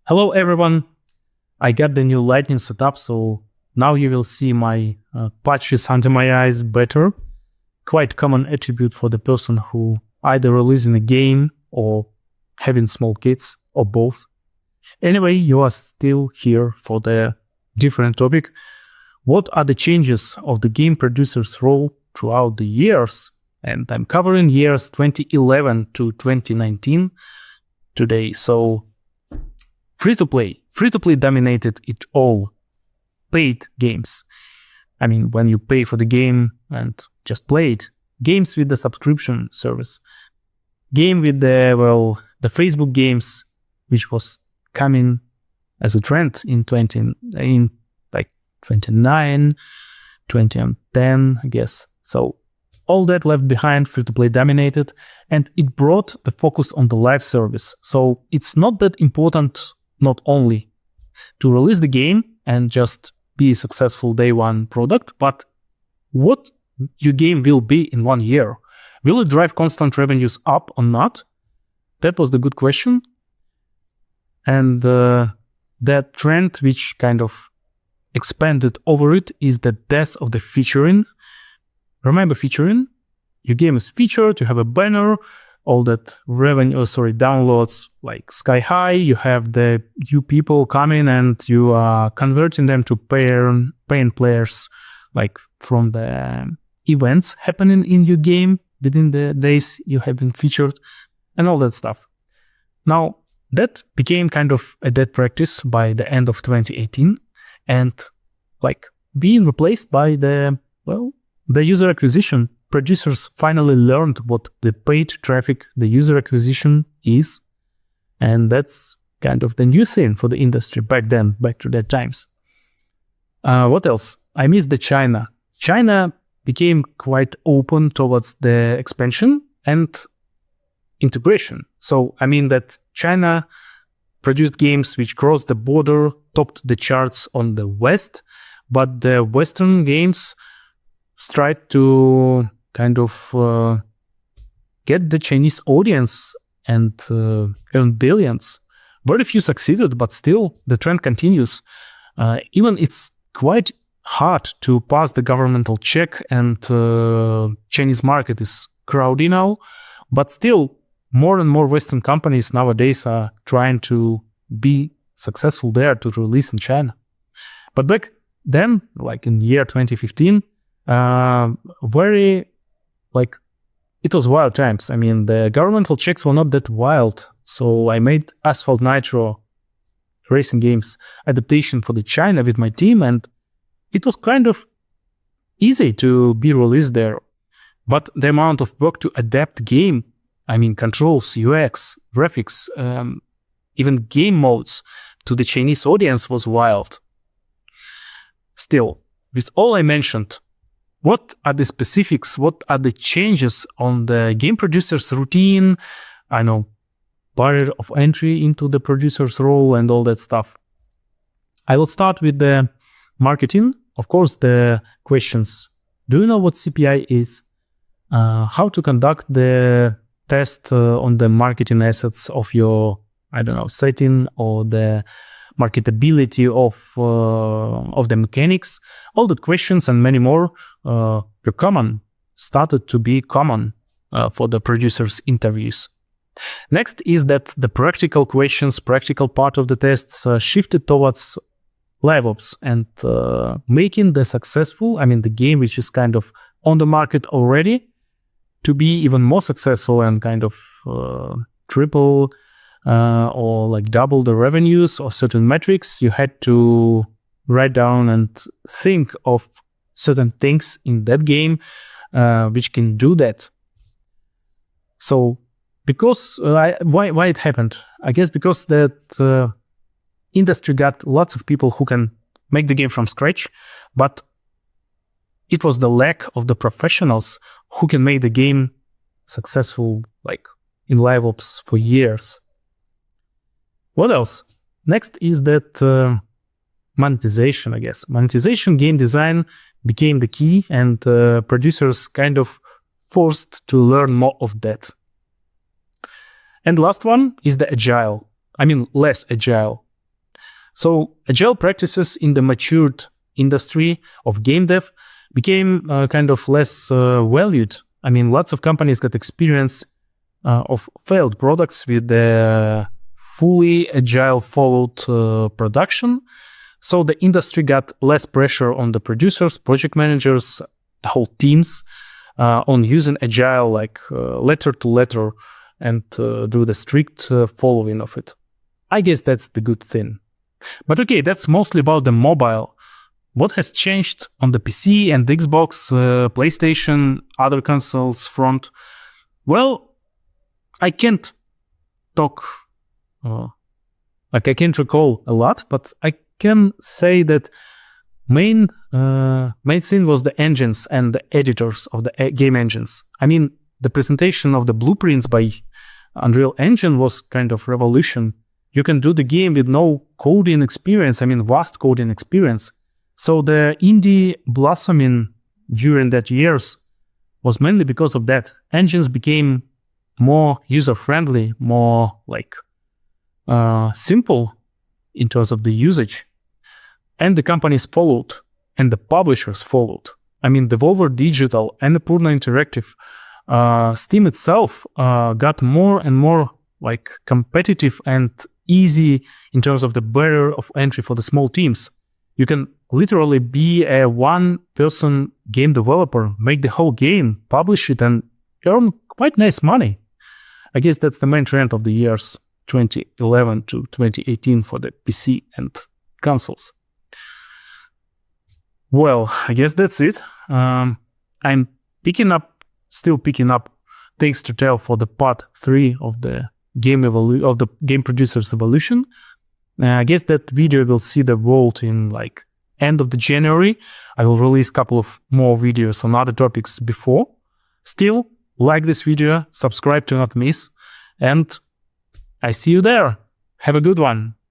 Hello everyone, I got the new lighting setup, so now you will see my patches under my eyes better. Quite common attribute for the person who either releasing a game or having small kids or both. Anyway, you are still here for the different topic. What are the changes of the game producer's role throughout the years? And I'm covering years 2011 to 2019 today. So free-to-play dominated it all. Paid games. I mean, when you pay for the game and just play it. Games with the subscription service. Game with the Facebook games, which was coming as a trend in 2009, 2010, I guess. So all that left behind, free-to-play dominated, and it brought the focus on the live service. So it's not that important not only to release the game and just be a successful day one product, but what your game will be in 1 year. Will it drive constant revenues up or not? That was the good question. And that trend which kind of expanded over it is the death of the featuring. Remember featuring? Your game is featured, you have a banner, all that downloads like sky high, you have the new people coming and you are converting them to paying players like from the events happening in your game within the days you have been featured and all that stuff. Now, that became kind of a dead practice by the end of 2018 and like being replaced by the user acquisition. Producers finally learned what the paid traffic, the user acquisition is, and that's kind of the new thing for the industry back then, back to that times. What else? I missed the China. China became quite open towards the expansion and integration. So I mean that China produced games which crossed the border, topped the charts on the West, but the Western games tried to kind of get the Chinese audience and earn billions. Very few succeeded, but still the trend continues. Even it's quite hard to pass the governmental check, and Chinese market is crowded now, but still more and more Western companies nowadays are trying to be successful there to release in China. But back then, like in year 2015, it was wild times. I mean, the governmental checks were not that wild. So I made Asphalt Nitro racing games adaptation for the China with my team, and it was kind of easy to be released there. But the amount of work to adapt game, I mean, controls, UX, graphics, even game modes to the Chinese audience was wild. Still, with all I mentioned, what are the specifics? What are the changes on the game producer's routine? I know, barrier of entry into the producer's role and all that stuff. I will start with the marketing. Of course, the questions. Do you know what CPI is? How to conduct the test on the marketing assets of your, setting or the marketability of the mechanics. All the questions and many more started to be common for the producers' interviews. Next is that the practical questions, practical part of the tests shifted towards live ops and making the game which is kind of on the market already to be even more successful and kind of triple or like double the revenues or certain metrics. You had to write down and think of certain things in that game which can do that. So because why it happened? I guess because that industry got lots of people who can make the game from scratch, but it was the lack of the professionals who can make the game successful like in live ops for years. What else? Next is that monetization, I guess. Monetization, game design became the key, and producers kind of forced to learn more of that. And last one is the agile. Less agile. So agile practices in the matured industry of game dev became kind of less valued. I mean, lots of companies got experience of failed products with the fully agile followed production. So the industry got less pressure on the producers, project managers, the whole teams on using agile like letter to letter and do the strict following of it. I guess that's the good thing. But okay, that's mostly about the mobile. What has changed on the PC and Xbox, PlayStation, other consoles front? Well, I can't talk, I can't recall a lot, but I can say that main thing was the engines and the editors of the game engines. I mean, the presentation of the blueprints by Unreal Engine was kind of revolution. You can do the game with no coding experience, I mean, vast coding experience. So the indie blossoming during that years was mainly because of that. Engines became more user-friendly, more like simple in terms of the usage. And the companies followed, and the publishers followed. I mean, Devolver Digital and the Purna Interactive, Steam itself got more and more like competitive and easy in terms of the barrier of entry for the small teams. You can literally be a one-person game developer, make the whole game, publish it, and earn quite nice money. I guess that's the main trend of the years 2011 to 2018 for the PC and consoles. Well, I guess that's it. I'm still picking up things to tell for the part 3 of the game producers evolution. I guess that video will see the world in like end of the January. I will release a couple of more videos on other topics before. Still, like this video, subscribe to not miss, and I see you there. Have a good one.